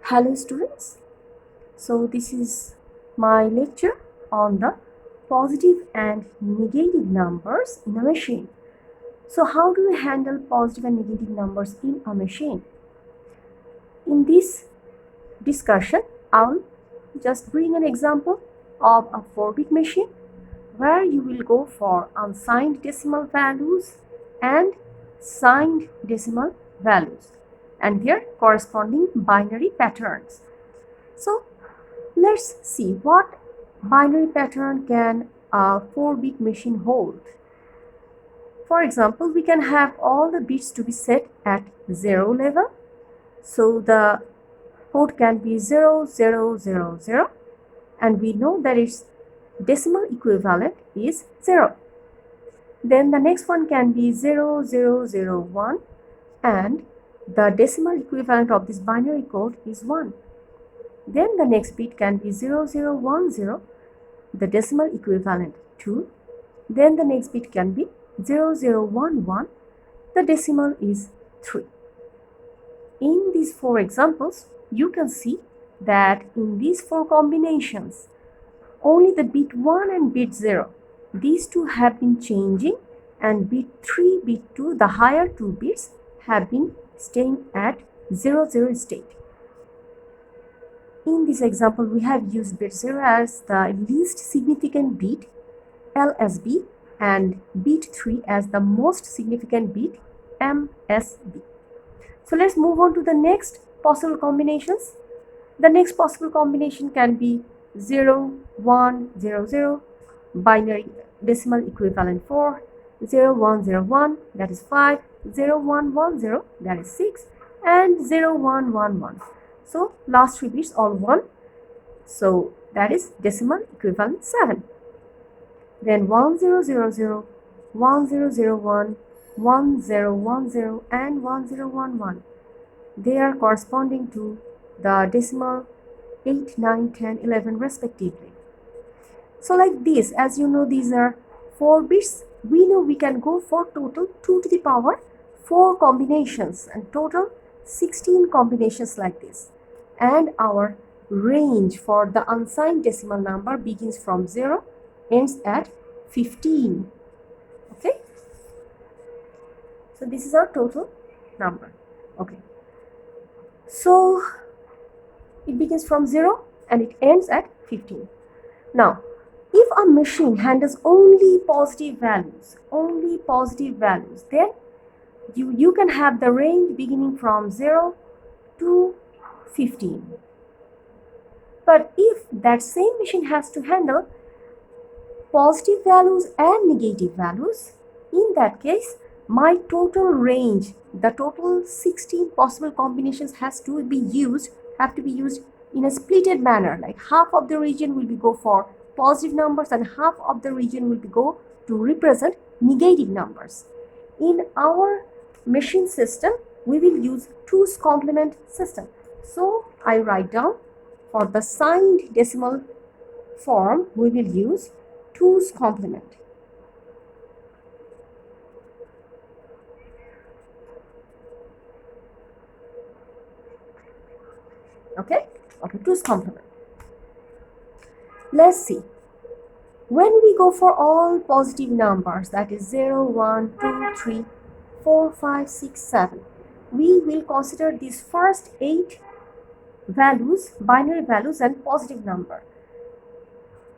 Hello students, so this is my lecture on the positive and negative numbers in a machine. So how do we handle positive and negative numbers in a machine? In this discussion, I'll just bring an example of a 4-bit machine where you will go for unsigned decimal values and signed decimal values and their corresponding binary patterns. So let's see what binary pattern can a 4-bit machine hold. For example, we can have all the bits to be set at 0 level. So the code can be 0, 0, 0, 0, and we know that its decimal equivalent is 0. Then the next one can be 0, 0, 0, 1, and the decimal equivalent of this binary code is 1. Then the next bit can be 0010, the decimal equivalent 2. Then the next bit can be 0011, the decimal is 3. In these 4 examples, you can see that in these 4 combinations, only the bit 1 and bit 0, these two have been changing, and bit 3, bit 2, the higher 2 bits have been staying at 00 state. In this example, we have used bit 0 as the least significant bit, LSB, and bit 3 as the most significant bit, MSB. So let's move on to the next possible combinations. The next possible combination can be 0, 1, 0, 0, binary decimal equivalent 4, 0, 1, 0, 1, that is 5, 0, 1, 1, 0, that is 6, and 0, 1, 1, 1. So last 3 bits all 1, so that is decimal equivalent 7. Then 1000, 1001, 1010, and 1011. They are corresponding to the decimal 8, 9, 10, 11 respectively. So like this, as you know, these are 4 bits. We know we can go for total 2 to the power 4 combinations and total 16 combinations like this. And our range for the unsigned decimal number begins from 0, ends at 15. Okay, so this is our total number. Okay, so it begins from 0 and it ends at 15. Now if a machine handles only positive values, then you can have the range beginning from 0 to 15. But if that same machine has to handle positive values and negative values, in that case my total range, the total 16 possible combinations have to be used in a splitted manner, like half of the region will be go for positive numbers and half of the region will be go to represent negative numbers. In our machine system, we will use 2's complement system. So I write down for the signed decimal form, we will use 2's complement. Okay, 2's complement. Let's see. When we go for all positive numbers, that is 0, 1, 2, 3, 4, 5, 6, 7, we will consider these first 8 values, binary values and positive number.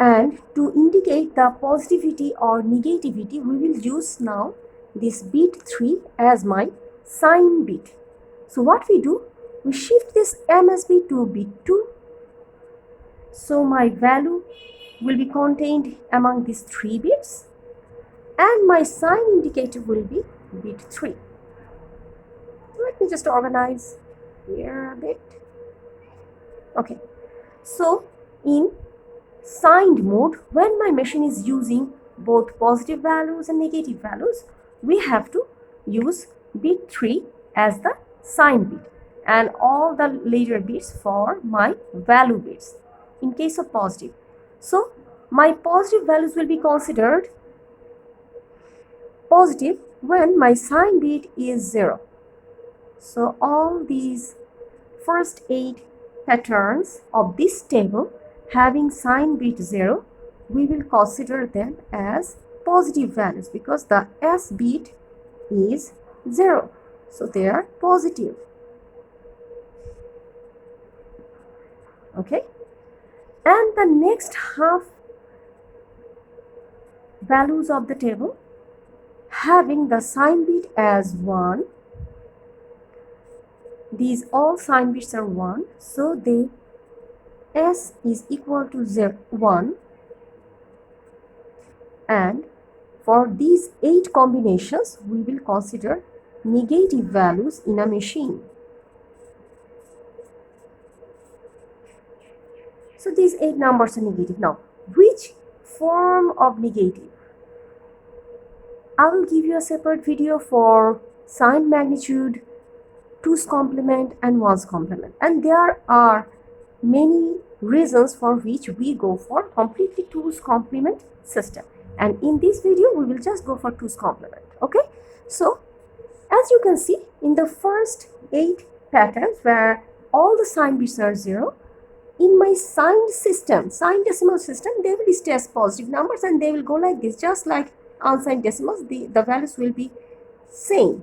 And to indicate the positivity or negativity, we will use now this bit 3 as my sign bit. So what we do, we shift this MSB to bit 2. So my value will be contained among these 3 bits and my sign indicator will be bit 3. Let me just organize here a bit. Okay, so in signed mode, when my machine is using both positive values and negative values, we have to use bit 3 as the sign bit and all the later bits for my value bits in case of positive. So my positive values will be considered positive when my sign bit is 0. So all these first 8 patterns of this table having sign bit 0, we will consider them as positive values because the S bit is 0. So they are positive. Okay. And the next half values of the table having the sign bit as 1. These all sign bits are 1. So the S is equal to 1. And for these 8 combinations, we will consider negative values in a machine. So these 8 numbers are negative. Now, which form of negative? I will give you a separate video for signed magnitude, 2's complement and 1's complement. And there are many reasons for which we go for completely 2's complement system. And in this video, we will just go for 2's complement. Okay. So, as you can see, in the first 8 patterns where all the sign bits are 0, in my signed system, signed decimal system, they will stay as positive numbers and they will go like this. Just like unsigned decimals, the values will be same.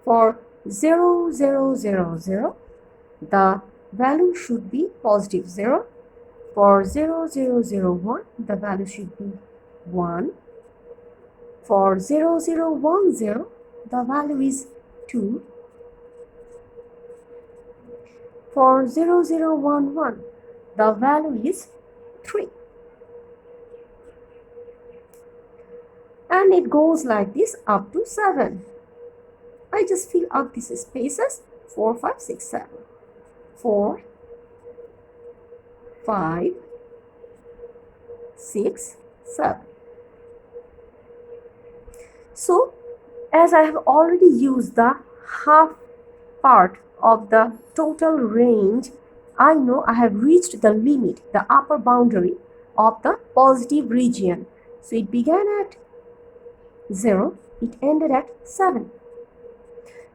For 0, 0, 0, 0, the value should be positive 0. For 0, 0, 0, 1, the value should be 1. For 0, 0, 1, 0, the value is 2. For 0, 0, 1, 1, the value is 3. And it goes like this up to 7. I just fill up these spaces 4, 5, 6, 7. 4, 5, 6, 7. So, as I have already used the half part of the total range, I know I have reached the limit, the upper boundary of the positive region. So it began at 0, it ended at 7.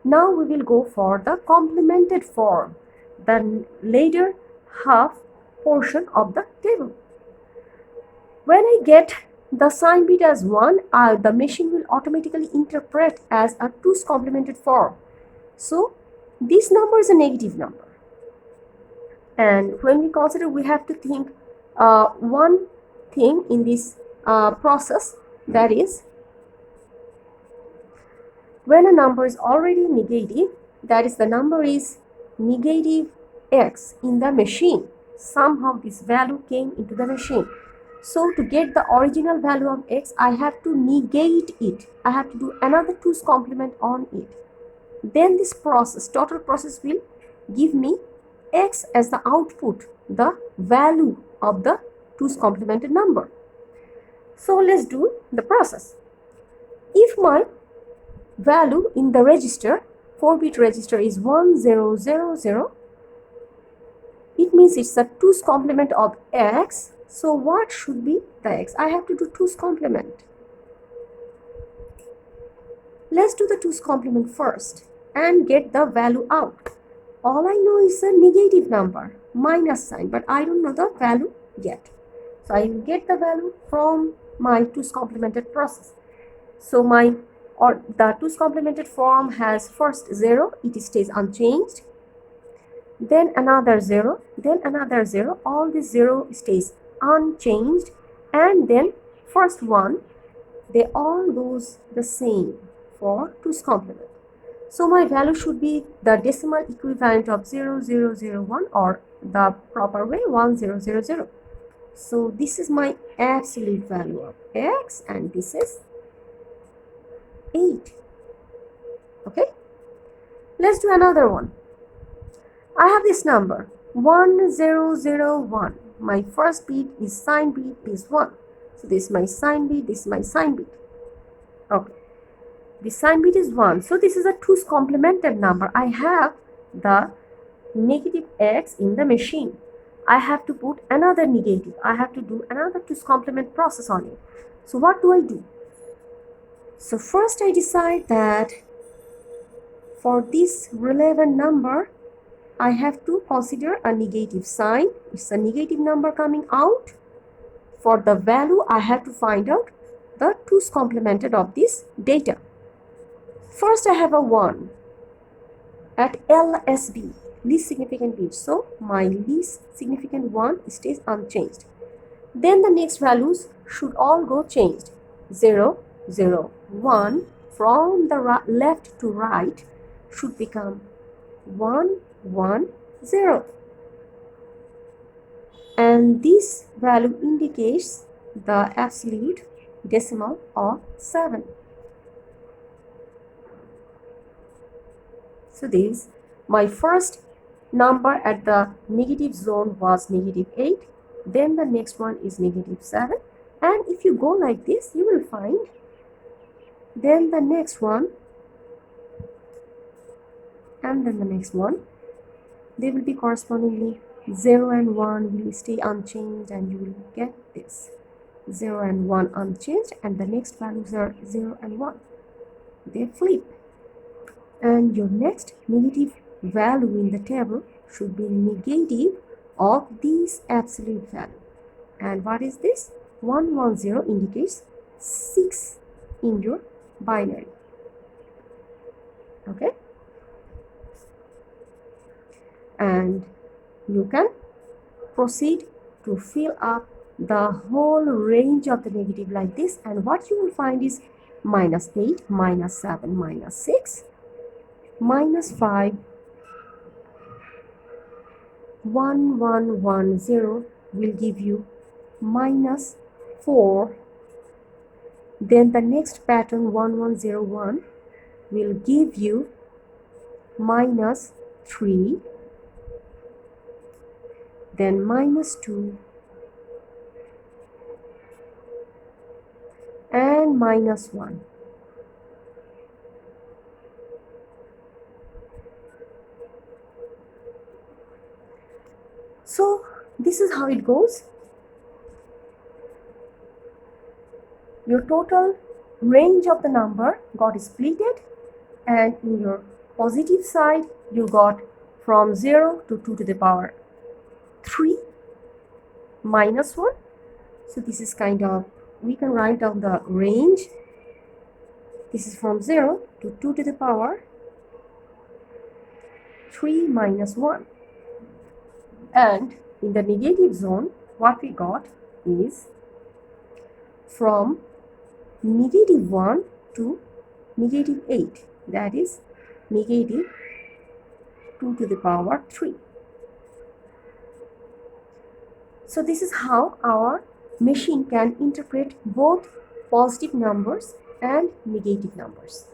Now we will go for the complemented form, the later half portion of the table. When I get the sign bit as 1, the machine will automatically interpret as a 2's complemented form. So this number is a negative number. And when we consider, we have to think one thing in this process, that is, when a number is already negative, that is, the number is negative x in the machine, somehow this value came into the machine. So to get the original value of x, I have to negate it. I have to do another 2's complement on it. Then this process, total process, will give me x as the output, the value of the 2's complemented number. So let's do the process. If my value in the register, 4-bit register, is 1000, it means it's the 2's complement of x. So what should be the x? I have to do 2's complement. Let's do the 2's complement first and get the value out. All I know is a negative number, minus sign, but I don't know the value yet. So I will get the value from my 2's complemented process. So the 2's complemented form has first 0, it stays unchanged, then another 0, then another 0, all this 0 stays unchanged, and then first 1, they all goes the same for 2's complement. So my value should be the decimal equivalent of 0001, or the proper way 1000. So this is my absolute value of x, and this is 8. Okay, let's do another one. I have this number 1001. My first bit is sign bit is 1. So this is my sign bit, this is my sign bit. Okay, the sign bit is 1. So this is a 2's complemented number. I have the negative x in the machine. I have to put another negative. I have to do another 2's complement process on it. So what do I do? So first I decide that for this relevant number, I have to consider a negative sign. It's a negative number coming out. For the value, I have to find out the 2's complemented of this data. First, I have a 1 at LSB, least significant bit. So my least significant 1 stays unchanged. Then the next values should all go changed. 0, 0, 1 from the left to right should become 1, 1, 0. And this value indicates the absolute decimal of 7. So this, my first number at the negative zone was negative 8. Then the next one is negative 7. And if you go like this, you will find then the next one and then the next one. They will be correspondingly 0 and 1 will stay unchanged, and you will get this 0 and 1 unchanged, and the next values are 0 and 1. They flip. And your next negative value in the table should be negative of this absolute value. And what is this? 110 indicates 6 in your binary. Okay? And you can proceed to fill up the whole range of the negative like this, and what you will find is minus 8, minus 7, minus 6, minus 5, 1, 1, 1, 0 will give you minus 4. Then the next pattern 1, 1, 0, 1 will give you minus 3, then minus 2, and minus 1. So this is how it goes. Your total range of the number got splitted, and in your positive side you got from 0 to 2 to the power 3 minus 1. So this is kind of, we can write down the range. This is from 0 to 2 to the power 3 minus 1. And in the negative zone, what we got is from negative 1 to negative 8. That is negative 2 to the power 3. So this is how our machine can interpret both positive numbers and negative numbers.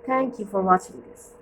Thank you for watching this.